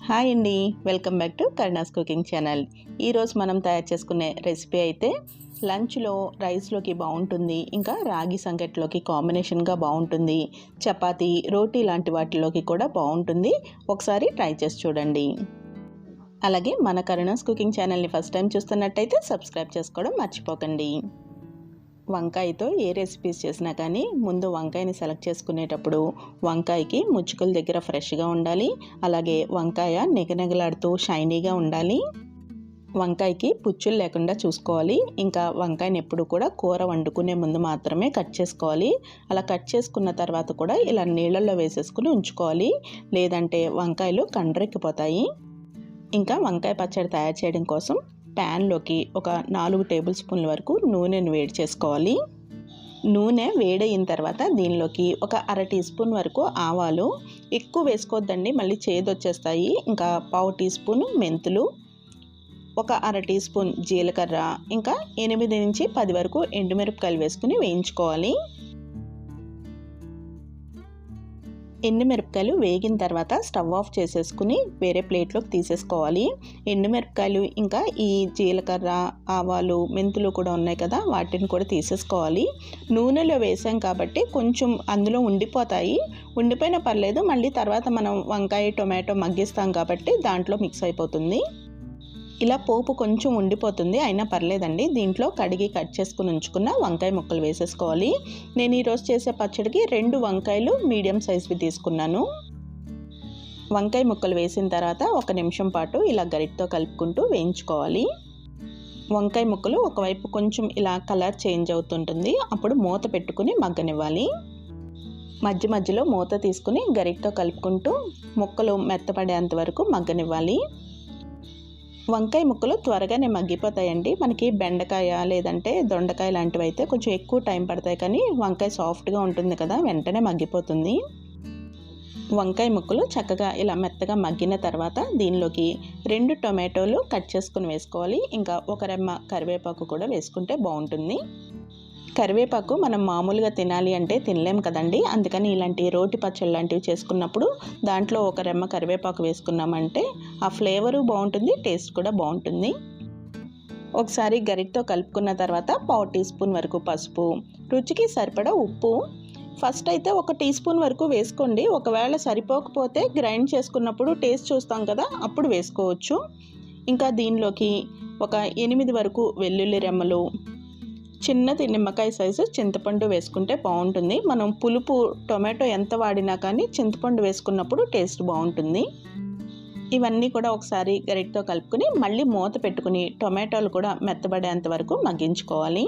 Hi అండి, welcome back to Karuna's cooking channel. ఈరోజు మనం తయారు చేసుకునే రెసిపీ అయితే లంచ్లో రైస్లోకి బాగుంటుంది, ఇంకా రాగి సంగట్లోకి కాంబినేషన్గా బాగుంటుంది, చపాతీ రోటీ లాంటి వాటిలోకి కూడా బాగుంటుంది. ఒకసారి ట్రై చేసి చూడండి. అలాగే మన కరుణాస్ కుకింగ్ ఛానల్ని ఫస్ట్ టైం చూస్తున్నట్టయితే సబ్స్క్రైబ్ చేసుకోవడం మర్చిపోకండి. వంకాయతో ఏ రెసిపీస్ చేసినా కానీ ముందు వంకాయని సెలెక్ట్ చేసుకునేటప్పుడు వంకాయకి ముచ్చుకల దగ్గర ఫ్రెష్గా ఉండాలి. అలాగే వంకాయ నిగనిగలాడుతూ షైనీగా ఉండాలి. వంకాయకి పుచ్చులు లేకుండా చూసుకోవాలి. ఇంకా వంకాయని ఎప్పుడు కూడా కూర వండుకునే ముందు మాత్రమే కట్ చేసుకోవాలి. అలా కట్ చేసుకున్న తర్వాత కూడా ఇలా నీళ్ళల్లో వేసేసుకుని ఉంచుకోవాలి, లేదంటే వంకాయలు కండ్రెక్కిపోతాయి. ఇంకా వంకాయ పచ్చడి తయారు చేయడం కోసం ప్యాన్లోకి ఒక 4 టేబుల్ స్పూన్ల వరకు నూనెను వేడి చేసుకోవాలి. నూనె వేడయిన తర్వాత దీనిలోకి ఒక 1/2 టీ స్పూన్ వరకు ఆవాలు, ఎక్కువ వేసుకోవద్దండి, మళ్ళీ చేదు వచ్చేస్తాయి. ఇంకా 1/2 టీ స్పూన్ మెంతులు, ఒక 1/2 టీ స్పూన్ జీలకర్ర, ఇంకా 8 నుంచి 10 వరకు ఎండుమిరపకాయలు వేసుకుని వేయించుకోవాలి. ఎండుమిరపకాయలు వేగిన తర్వాత స్టవ్ ఆఫ్ చేసేసుకుని వేరే ప్లేట్లోకి తీసేసుకోవాలి. ఎండుమిరపకాయలు ఇంకా ఈ జీలకర్ర, ఆవాలు, మెంతులు కూడా ఉన్నాయి కదా, వాటిని కూడా తీసేసుకోవాలి. నూనెలో వేసాం కాబట్టి కొంచెం అందులో ఉండిపోతాయి. ఉండిపోయినా పర్లేదు, మళ్ళీ తర్వాత మనం వంకాయ టొమాటో మగ్గిస్తాం కాబట్టి దాంట్లో మిక్స్ అయిపోతుంది. ఇలా పోపు కొంచెం ఉండిపోతుంది, అయినా పర్లేదండి. దీంట్లో కడిగి కట్ చేసుకుని ఉంచుకున్న వంకాయ ముక్కలు వేసేసుకోవాలి. నేను ఈరోజు చేసే పచ్చడికి 2 వంకాయలు మీడియం సైజ్వి తీసుకున్నాను. వంకాయ ముక్కలు వేసిన తర్వాత 1 నిమిషం పాటు ఇలా గరిటతో కలుపుకుంటూ వేయించుకోవాలి. వంకాయ ముక్కలు ఒకవైపు కొంచెం ఇలా కలర్ చేంజ్ అవుతుంటుంది, అప్పుడు మూత పెట్టుకుని మగ్గనివ్వాలి. మధ్య మధ్యలో మూత తీసుకుని గరిటతో కలుపుకుంటూ ముక్కలు మెత్తపడేంత వరకు మగ్గనివ్వాలి. వంకాయ ముక్కలు త్వరగానే మగ్గిపోతాయండి. మనకి బెండకాయ లేదంటే దొండకాయ లాంటివి అయితే కొంచెం ఎక్కువ టైం పడతాయి, కానీ వంకాయ సాఫ్ట్గా ఉంటుంది కదా, వెంటనే మగ్గిపోతుంది. వంకాయ ముక్కలు చక్కగా ఇలా మెత్తగా మగ్గిన తర్వాత దీనిలోకి 2 టొమాటోలు కట్ చేసుకుని వేసుకోవాలి. ఇంకా 1 రెమ్మ కరివేపాకు కూడా వేసుకుంటే బాగుంటుంది. కరివేపాకు మనం మామూలుగా తినాలి అంటే తినలేం కదండి, అందుకని ఇలాంటి రోటి పచ్చళ్ళు లాంటివి చేసుకున్నప్పుడు దాంట్లో 1 రెమ్మ కరివేపాకు వేసుకున్నామంటే ఆ ఫ్లేవరు బాగుంటుంది, టేస్ట్ కూడా బాగుంటుంది. ఒకసారి గరిటతో కలుపుకున్న తర్వాత 1/2 టీ స్పూన్ వరకు పసుపు, రుచికి సరిపడా ఉప్పు. ఫస్ట్ అయితే 1 టీ స్పూన్ వరకు వేసుకోండి, ఒకవేళ సరిపోకపోతే గ్రైండ్ చేసుకున్నప్పుడు టేస్ట్ చూస్తాం కదా, అప్పుడు వేసుకోవచ్చు. ఇంకా దీనిలోకి ఒక 8 వరకు వెల్లుల్లి రెమ్మలు, చిన్నది నిమ్మకాయ సైజు చింతపండు వేసుకుంటే బాగుంటుంది. మనం పులుపు టొమాటో ఎంత వాడినా కానీ చింతపండు వేసుకున్నప్పుడు టేస్ట్ బాగుంటుంది. ఇవన్నీ కూడా ఒకసారి గరిటతో కలుపుకొని మళ్ళీ మూత పెట్టుకుని టొమాటోలు కూడా మెత్తబడేంత వరకు మగ్గించుకోవాలి.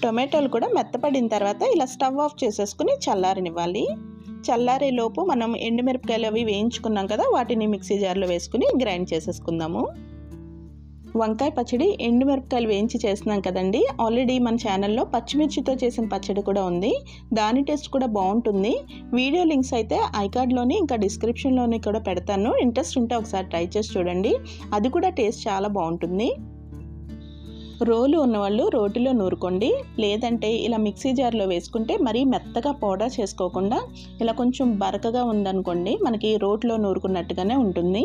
టొమాటోలు కూడా మెత్తపడిన తర్వాత ఇలా స్టవ్ ఆఫ్ చేసేసుకుని చల్లారనివ్వాలి. చల్లారేలోపు మనం ఎండుమిరపకాయలు అవి వేయించుకున్నాం కదా, వాటిని మిక్సీ జార్లో వేసుకుని గ్రైండ్ చేసేసుకుందాము. వంకాయ పచ్చడి ఎండుమిరపకాయలు వేయించి చేస్తున్నాం కదండి. ఆల్రెడీ మన ఛానల్లో పచ్చిమిర్చితో చేసిన పచ్చడి కూడా ఉంది, దాని టేస్ట్ కూడా బాగుంటుంది. వీడియో లింక్స్ అయితే ఐకార్డ్లోని ఇంకా డిస్క్రిప్షన్లోని కూడా పెడతాను, ఇంట్రెస్ట్ ఉంటే ఒకసారి ట్రై చేసి చూడండి, అది కూడా టేస్ట్ చాలా బాగుంటుంది. రోలు ఉన్నవాళ్ళు రోటిలో నూరుకోండి, లేదంటే ఇలా మిక్సీ జార్లో వేసుకుంటే మరీ మెత్తగా పౌడర్ చేసుకోకుండా ఇలా కొంచెం బరకగా ఉందనుకోండి, మనకి రోట్లో నూరుకున్నట్టుగానే ఉంటుంది.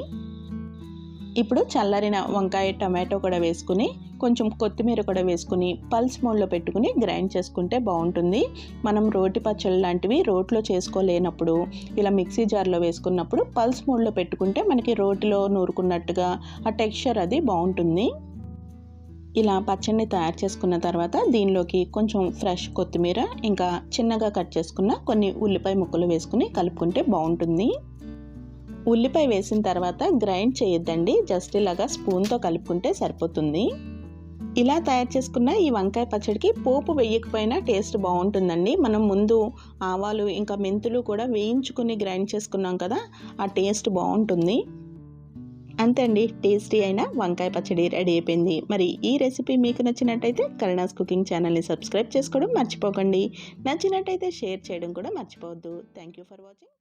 ఇప్పుడు చల్లారిన వంకాయ టమాటో కూడా వేసుకుని కొంచెం కొత్తిమీర కూడా వేసుకుని పల్స్ మోడ్లో పెట్టుకుని గ్రైండ్ చేసుకుంటే బాగుంటుంది. మనం రోటి పచ్చళ్ళు లాంటివి రోట్లో చేసుకోలేనప్పుడు ఇలా మిక్సీ జార్లో వేసుకున్నప్పుడు పల్స్ మోడ్లో పెట్టుకుంటే మనకి రోటిలో నూరుకున్నట్టుగా ఆ టెక్స్చర్ అది బాగుంటుంది. ఇలా పచ్చడిని తయారు చేసుకున్న తర్వాత దీనిలోకి కొంచెం ఫ్రెష్ కొత్తిమీర, ఇంకా చిన్నగా కట్ చేసుకున్న కొన్ని ఉల్లిపాయ ముక్కలు వేసుకుని కలుపుకుంటే బాగుంటుంది. ఉల్లిపాయ వేసిన తర్వాత గ్రైండ్ చేయొద్దండి, జస్ట్ ఇలాగా స్పూన్తో కలుపుకుంటే సరిపోతుంది. ఇలా తయారు చేసుకున్న ఈ వంకాయ పచ్చడికి పోపు వేయకపోయినా టేస్ట్ బాగుంటుందండి. మనం ముందు ఆవాలు ఇంకా మెంతులు కూడా వేయించుకుని గ్రైండ్ చేసుకున్నాం కదా, ఆ టేస్ట్ బాగుంటుంది. అంతే అండి, టేస్టీ అయిన వంకాయ పచ్చడి రెడీ అయిపోయింది. మరి ఈ రెసిపీ మీకు నచ్చినట్టయితే కరుణాస్ కుకింగ్ ఛానల్ని సబ్స్క్రైబ్ చేసుకోవడం మర్చిపోకండి. నచ్చినట్టయితే షేర్ చేయడం కూడా మర్చిపోవద్దు. Thank you for watching.